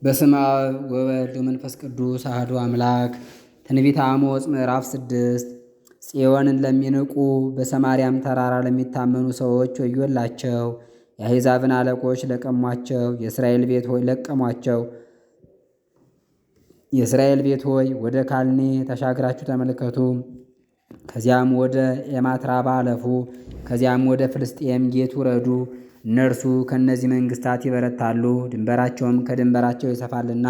በስመ አብ ወወልድ ወመንፈስ ቅዱስ አሐዱ አምላክ። ትንቢተ አሞጽ ምዕራፍ 6 ጽዮንን ለሚንቁ በሰማርያም ተራራ ለሚታመኑ ሰዎች ወዮላቸው። የአሕዛብን አለቆች ለቀሟቸው። የእስራኤል ቤት ሆይ ለቀሟቸው። የእስራኤል ቤት ሆይ ወደ ካልኔ ተሻግራችሁ ተመልከቱ። ከዚያም ወደ ኤማትራባ አለፉ። ከዚያም ወደ ፍልስጤም ጌት ውረዱ። እነርሱ ከእነዚህ መንግሥታት ይበረታሉ፣ ድንበራቸውም ከድንበራቸው ይሰፋልና።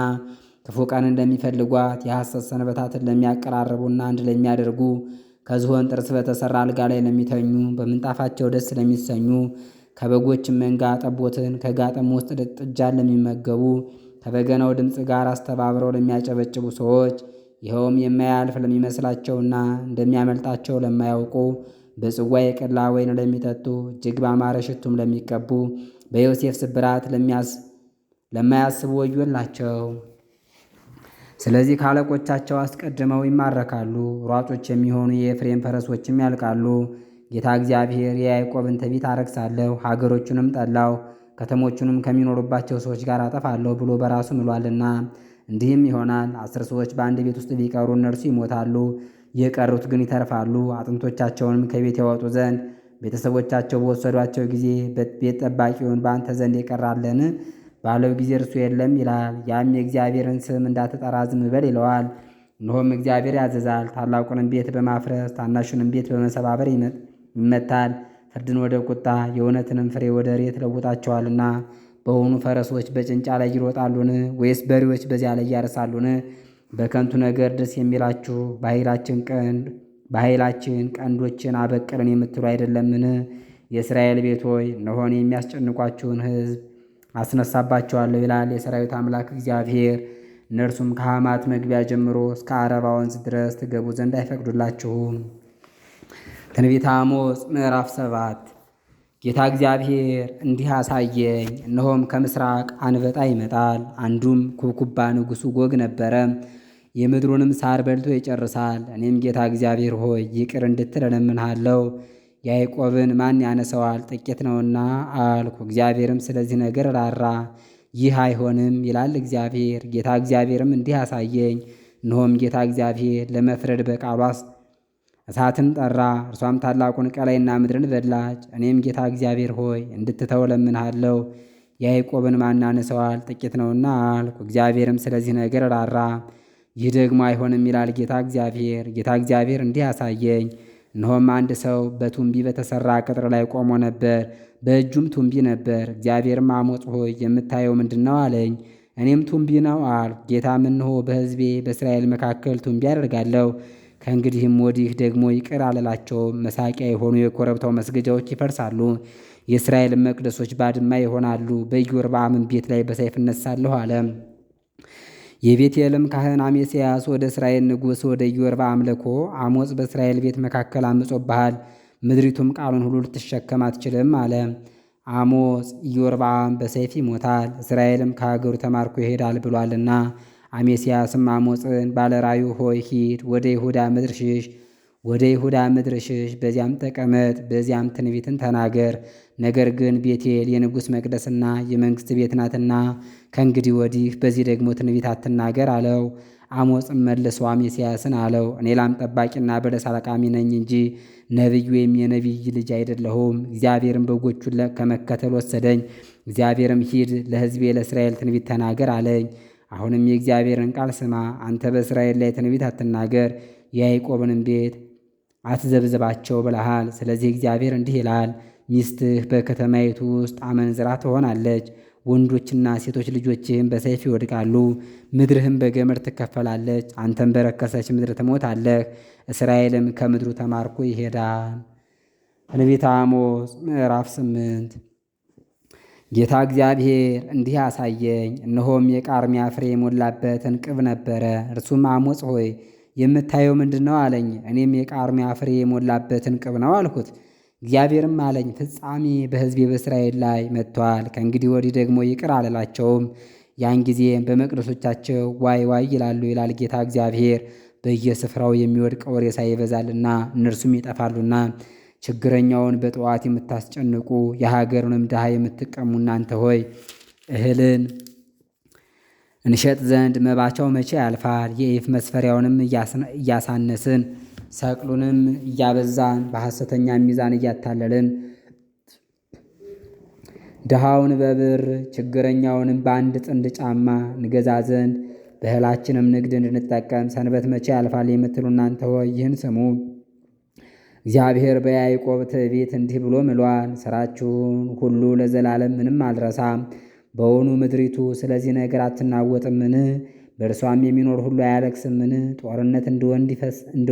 ክፉ ቀን እንደሚፈልጓት የሐሰት ሰንበታትን ለሚያቀራርቡና አንድ ለሚያደርጉ፣ ከዝሆን ጥርስ በተሠራ አልጋ ላይ ለሚተኙ፣ በምንጣፋቸው ደስ ለሚሰኙ፣ ከበጎችም መንጋ ጠቦትን ከጋጥም ውስጥ ጥጃን ለሚመገቡ፣ ከበገናው ድምፅ ጋር አስተባብረው ለሚያጨበጭቡ ሰዎች፣ ይኸውም የማያልፍ ለሚመስላቸውና እንደሚያመልጣቸው ለማያውቁ፣ በጽዋ የቀላ ወይን ለሚጠጡ፣ እጅግ ባማረ ሽቱም ለሚቀቡ፣ በዮሴፍ ስብራት ለማያስቡ ወዮላቸው። ስለዚህ ካለቆቻቸው አስቀድመው ይማረካሉ፣ ሯጮች የሚሆኑ የኤፍሬም ፈረሶችም ያልቃሉ። ጌታ እግዚአብሔር የያዕቆብን ትዕቢት አረክሳለሁ፣ ሀገሮቹንም ጠላው፣ ከተሞቹንም ከሚኖሩባቸው ሰዎች ጋር አጠፋለሁ ብሎ በራሱ ምሏልና። እንዲህም ይሆናል፣ 10 ሰዎች በአንድ ቤት ውስጥ ቢቀሩ እነርሱ ይሞታሉ፣ የቀሩት ግን ይተርፋሉ። አጥንቶቻቸውንም ከቤት ያወጡ ዘንድ ቤተሰቦቻቸው በወሰዷቸው ጊዜ ቤት ጠባቂውን በአንተ ዘንድ የቀራለን ባለው ጊዜ እርሱ የለም ይላል። ያም የእግዚአብሔርን ስም እንዳትጠራ ዝም በል ይለዋል። እነሆም እግዚአብሔር ያዘዛል፣ ታላቁንም ቤት በማፍረስ ታናሹንም ቤት በመሰባበር ይመታል። ፍርድን ወደ ቁጣ የእውነትንም ፍሬ ወደ ሬት ለውጣቸዋልና። በውኑ ፈረሶች በጭንጫ ላይ ይሮጣሉን? ወይስ በሬዎች በዚያ ላይ ያርሳሉን? በከንቱ ነገር ደስ የሚላችሁ በኃይላችን ቀንዶችን አበቀልን የምትሉ አይደለምን? የእስራኤል ቤት ሆይ እነሆን የሚያስጨንቋችሁን ሕዝብ አስነሳባቸዋለሁ ይላል የሰራዊት አምላክ እግዚአብሔር። እነርሱም ከሐማት መግቢያ ጀምሮ እስከ አረባ ወንዝ ድረስ ትገቡ ዘንድ አይፈቅዱላችሁም። ትንቢተ አሞጽ ምዕራፍ 7 ጌታ እግዚአብሔር እንዲህ አሳየኝ። እነሆም ከምሥራቅ አንበጣ ይመጣል። አንዱም ኩብኩባ ንጉሡ ጎግ ነበረ። የምድሩንም ሳር በልቶ ይጨርሳል። እኔም ጌታ እግዚአብሔር ሆይ ይቅር እንድትል እለምንሃለሁ። ያዕቆብን ማን ያነሰዋል? ጥቂት ነውና አልኩ። እግዚአብሔርም ስለዚህ ነገር ራራ። ይህ አይሆንም ይላል እግዚአብሔር። ጌታ እግዚአብሔርም እንዲህ አሳየኝ። እነሆም ጌታ እግዚአብሔር ለመፍረድ በቃሏ እሳትን ጠራ። እርሷም ታላቁን ቀላይና ምድርን በላች። እኔም ጌታ እግዚአብሔር ሆይ እንድትተው እለምንሃለሁ። ያዕቆብን ማን ያነሰዋል? ጥቂት ነውና አልኩ። እግዚአብሔርም ስለዚህ ነገር ራራ። ይህ ደግሞ አይሆንም ይላል ጌታ እግዚአብሔር። ጌታ እግዚአብሔር እንዲህ አሳየኝ። እነሆም አንድ ሰው በቱንቢ በተሠራ ቅጥር ላይ ቆሞ ነበር፣ በእጁም ቱንቢ ነበር። እግዚአብሔርም አሞጽ ሆይ የምታየው ምንድን ነው አለኝ። እኔም ቱንቢ ነው አልኩ። ጌታም እነሆ በሕዝቤ በእስራኤል መካከል ቱንቢ አደርጋለሁ፣ ከእንግዲህም ወዲህ ደግሞ ይቅር አልላቸውም። መሳቂያ የሆኑ የኮረብታው መስገጃዎች ይፈርሳሉ፣ የእስራኤልም መቅደሶች ባድማ ይሆናሉ። በኢዮርብዓምም ቤት ላይ በሰይፍ እነሳለሁ አለ። የቤቴልም ካህን አሜስያስ ወደ እስራኤል ንጉሥ ወደ ኢዮርብዓም ልኮ አሞጽ በእስራኤል ቤት መካከል አምጾብሃል፣ ምድሪቱም ቃሉን ሁሉ ልትሸከም አትችልም አለ። አሞጽ ኢዮርብዓም በሰይፍ ይሞታል፣ እስራኤልም ከሀገሩ ተማርኮ ይሄዳል ብሏልና። አሜስያስም አሞጽን ባለራዩ ሆይ ሂድ፣ ወደ ይሁዳ ምድር ሽሽ፣ ወደ ይሁዳ ምድር ሽሽ፣ በዚያም ተቀመጥ፣ በዚያም ትንቢትን ተናገር። ነገር ግን ቤቴል የንጉሥ መቅደስና የመንግሥት ቤት ናትና ከእንግዲህ ወዲህ በዚህ ደግሞ ትንቢት አትናገር አለው። አሞጽም መልሶ አሜስያስን አለው፣ እኔ ላም ጠባቂና በለስ አለቃሚ ነኝ እንጂ ነቢይ ወይም የነቢይ ልጅ አይደለሁም። እግዚአብሔርም በጎቹን ከመከተል ወሰደኝ። እግዚአብሔርም ሂድ፣ ለሕዝቤ ለእስራኤል ትንቢት ተናገር አለኝ። አሁንም የእግዚአብሔርን ቃል ስማ። አንተ በእስራኤል ላይ ትንቢት አትናገር፣ የያዕቆብንም ቤት አትዘብዝባቸው ብለሃል። ስለዚህ እግዚአብሔር እንዲህ ይላል፣ ሚስትህ በከተማይቱ ውስጥ አመንዝራ ትሆናለች፣ ወንዶችና ሴቶች ልጆችህም በሰይፍ ይወድቃሉ፣ ምድርህም በገመድ ትከፈላለች። አንተም በረከሰች ምድር ትሞታለህ፣ እስራኤልም ከምድሩ ተማርኮ ይሄዳል። ትንቢተ አሞጽ ምዕራፍ 8 ጌታ እግዚአብሔር እንዲህ አሳየኝ። እነሆም የቃርሚያ ፍሬ የሞላበት እንቅብ ነበረ። እርሱም አሞጽ ሆይ የምታየው ምንድን ነው አለኝ። እኔም የቃርሚያ ፍሬ የሞላበት እንቅብ ነው አልኩት። እግዚአብሔርም አለኝ፣ ፍጻሜ በሕዝቤ በእስራኤል ላይ መጥቷል። ከእንግዲህ ወዲህ ደግሞ ይቅር አልላቸውም። ያን ጊዜም በመቅደሶቻቸው ዋይ ዋይ ይላሉ ይላል ጌታ እግዚአብሔር። በየስፍራው የሚወድቀው ሬሳ ይበዛልና እነርሱም ይጠፋሉና። ችግረኛውን በጠዋት የምታስጨንቁ የሀገሩንም ድሃ የምትቀሙ እናንተ ሆይ እህልን እንሸጥ ዘንድ መባቻው መቼ ያልፋል? የኢፍ መስፈሪያውንም እያሳነስን ሰቅሉንም እያበዛን በሐሰተኛ ሚዛን እያታለልን ድሃውን በብር ችግረኛውንም በአንድ ጥንድ ጫማ እንገዛ ዘንድ በእህላችንም ንግድ እንድንጠቀም ሰንበት መቼ ያልፋል የምትሉ እናንተ ሆይ ይህን ስሙ። እግዚአብሔር በያዕቆብ ትዕቢት እንዲህ ብሎ ምሏል፣ ሥራችሁን ሁሉ ለዘላለም ምንም አልረሳም። በውኑ ምድሪቱ ስለዚህ ነገር አትናወጥምን? በእርሷም የሚኖር ሁሉ አያለቅስምን? ጦርነት እንደ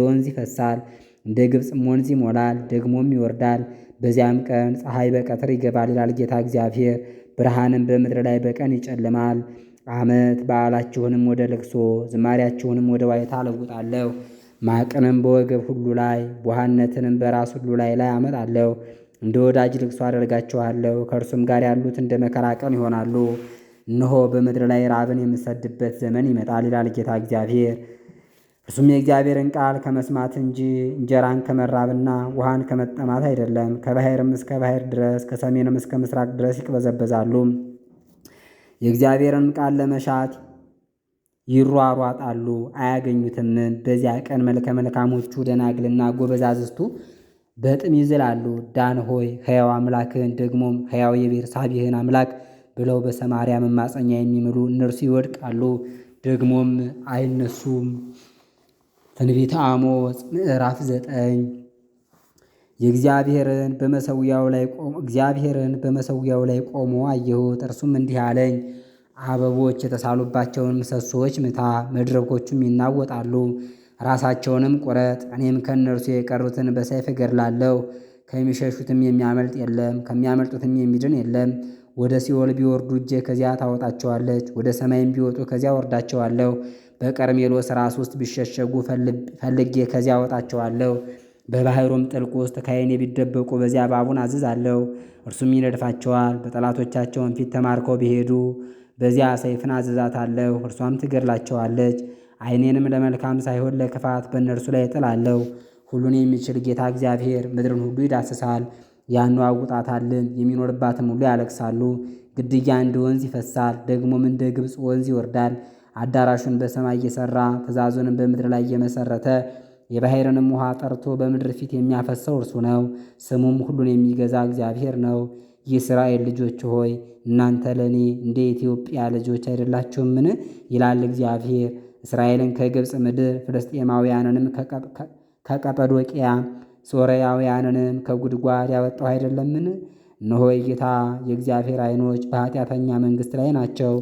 ወንዝ ይፈሳል፣ እንደ ግብፅም ወንዝ ይሞላል፣ ደግሞም ይወርዳል። በዚያም ቀን ፀሐይ በቀትር ይገባል ይላል ጌታ እግዚአብሔር። ብርሃንም በምድር ላይ በቀን ይጨልማል። ዓመት በዓላችሁንም ወደ ልቅሶ ዝማሪያችሁንም ወደ ዋይታ እለውጣለሁ። ማቅንም በወገብ ሁሉ ላይ ቡሃነትንም በራስ ሁሉ ላይ አመጣለሁ። እንደ ወዳጅ ልቅሶ አደርጋችኋለሁ፣ ከእርሱም ጋር ያሉት እንደ መከራ ቀን ይሆናሉ። እነሆ በምድር ላይ ራብን የምሰድበት ዘመን ይመጣል ይላል ጌታ እግዚአብሔር። እርሱም የእግዚአብሔርን ቃል ከመስማት እንጂ እንጀራን ከመራብና ውሃን ከመጠማት አይደለም። ከባሕርም እስከ ባሕር ድረስ ከሰሜንም እስከ ምስራቅ ድረስ ይቅበዘበዛሉ። የእግዚአብሔርን ቃል ለመሻት ይሯሯጣሉ፣ አያገኙትም። በዚያ ቀን መልከ መልካሞቹ ደናግልና ጎበዛዝቱ በጥም ይዝላሉ። ዳን ሆይ ሕያው አምላክህን ደግሞም ሕያው የቤርሳቤህን አምላክ ብለው በሰማርያ መማፀኛ የሚምሉ እነርሱ ይወድቃሉ፣ ደግሞም አይነሱም። ትንቢተ አሞጽ ምዕራፍ 9 እግዚአብሔርን በመሠዊያው ላይ ቆሞ አየሁት። እርሱም እንዲህ አለኝ፣ አበቦች የተሳሉባቸውን ምሰሶዎች ምታ፣ መድረኮቹም ይናወጣሉ። ራሳቸውንም ቁረጥ፣ እኔም ከእነርሱ የቀሩትን በሰይፍ እገድላለሁ። ከሚሸሹትም የሚያመልጥ የለም፣ ከሚያመልጡትም የሚድን የለም። ወደ ሲኦል ቢወርዱ እጄ ከዚያ ታወጣቸዋለች፣ ወደ ሰማይም ቢወጡ ከዚያ ወርዳቸዋለሁ። በቀርሜሎስ ራስ ውስጥ ቢሸሸጉ ፈልጌ ከዚያ አወጣቸዋለሁ። በባሕሩም ጥልቅ ውስጥ ከዓይኔ ቢደበቁ በዚያ እባቡን አዝዛለሁ፣ እርሱም ይነድፋቸዋል። በጠላቶቻቸውን ፊት ተማርከው ቢሄዱ በዚያ ሰይፍን አዝዛታለሁ፣ እርሷም ትገድላቸዋለች። ዓይኔንም ለመልካም ሳይሆን ለክፋት በእነርሱ ላይ እጥላለሁ። ሁሉን የሚችል ጌታ እግዚአብሔር ምድርን ሁሉ ይዳስሳል፣ ያነዋውጣታልን፣ የሚኖርባትም ሁሉ ያለቅሳሉ። ግድያ እንደ ወንዝ ይፈሳል፣ ደግሞም እንደ ግብፅ ወንዝ ይወርዳል። አዳራሹን በሰማይ እየሠራ ትእዛዙንም በምድር ላይ እየመሠረተ የባሕርንም ውሃ ጠርቶ በምድር ፊት የሚያፈሰው እርሱ ነው። ስሙም ሁሉን የሚገዛ እግዚአብሔር ነው። የእስራኤል ልጆች ሆይ እናንተ ለእኔ እንደ ኢትዮጵያ ልጆች አይደላችሁምን? ይላል እግዚአብሔር። እስራኤልን ከግብፅ ምድር ፍልስጤማውያንንም ከቀጰዶቅያ ሶርያውያንንም ከጉድጓድ ያወጣሁ አይደለምን? እነሆ የጌታ የእግዚአብሔር ዓይኖች በኃጢአተኛ መንግሥት ላይ ናቸው።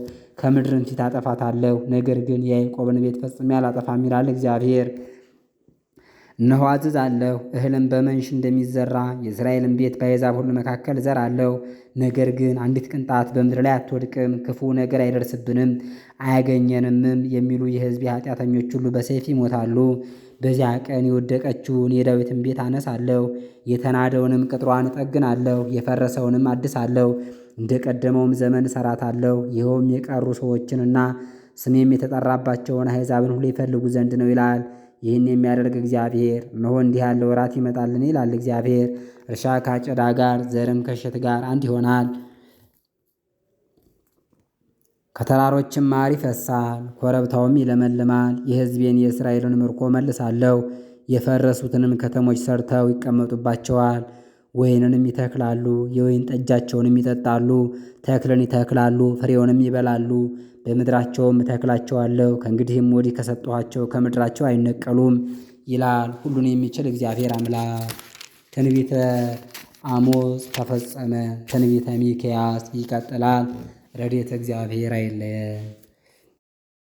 ከምድርም ፊት አጠፋታለሁ፣ ነገር ግን የያዕቆብን ቤት ፈጽሜ አላጠፋም ይላል እግዚአብሔር። እነሆ አዝዛለሁ፣ እህልም በመንሽ እንደሚዘራ የእስራኤልን ቤት በአሕዛብ ሁሉ መካከል እዘራለሁ። ነገር ግን አንዲት ቅንጣት በምድር ላይ አትወድቅም፣ ክፉ ነገር አይደርስብንም አያገኘንምም የሚሉ የሕዝቤ ኃጢአተኞች ሁሉ በሰይፍ ይሞታሉ። በዚያ ቀን የወደቀችውን የዳዊትን ቤት አነሳለሁ፣ የተናደውንም ቅጥሯን እጠግናለሁ፣ የፈረሰውንም አድሳለሁ፣ እንደ ቀደመውም ዘመን እሠራታለሁ። ይኸውም የቀሩ ሰዎችንና ስሜም የተጠራባቸውን አሕዛብን ሁሉ ይፈልጉ ዘንድ ነው ይላል። ይህን የሚያደርግ እግዚአብሔር እነሆ እንዲህ ያለ ወራት ይመጣልን ይላል እግዚአብሔር። እርሻ ከአጨዳ ጋር ዘርም ከእሸት ጋር አንድ ይሆናል። ከተራሮችም ማር ይፈሳል፣ ኮረብታውም ይለመልማል። የሕዝቤን የእስራኤልን ምርኮ መልሳለሁ። የፈረሱትንም ከተሞች ሰርተው ይቀመጡባቸዋል። ወይንንም ይተክላሉ፣ የወይን ጠጃቸውንም ይጠጣሉ። ተክልን ይተክላሉ፣ ፍሬውንም ይበላሉ። በምድራቸውም እተክላቸዋለሁ። ከእንግዲህም ወዲህ ከሰጠኋቸው ከምድራቸው አይነቀሉም ይላል ሁሉን የሚችል እግዚአብሔር አምላክ። ትንቢተ አሞጽ ተፈጸመ። ትንቢተ ሚክያስ ይቀጥላል። ረድኤተ እግዚአብሔር አይለየን።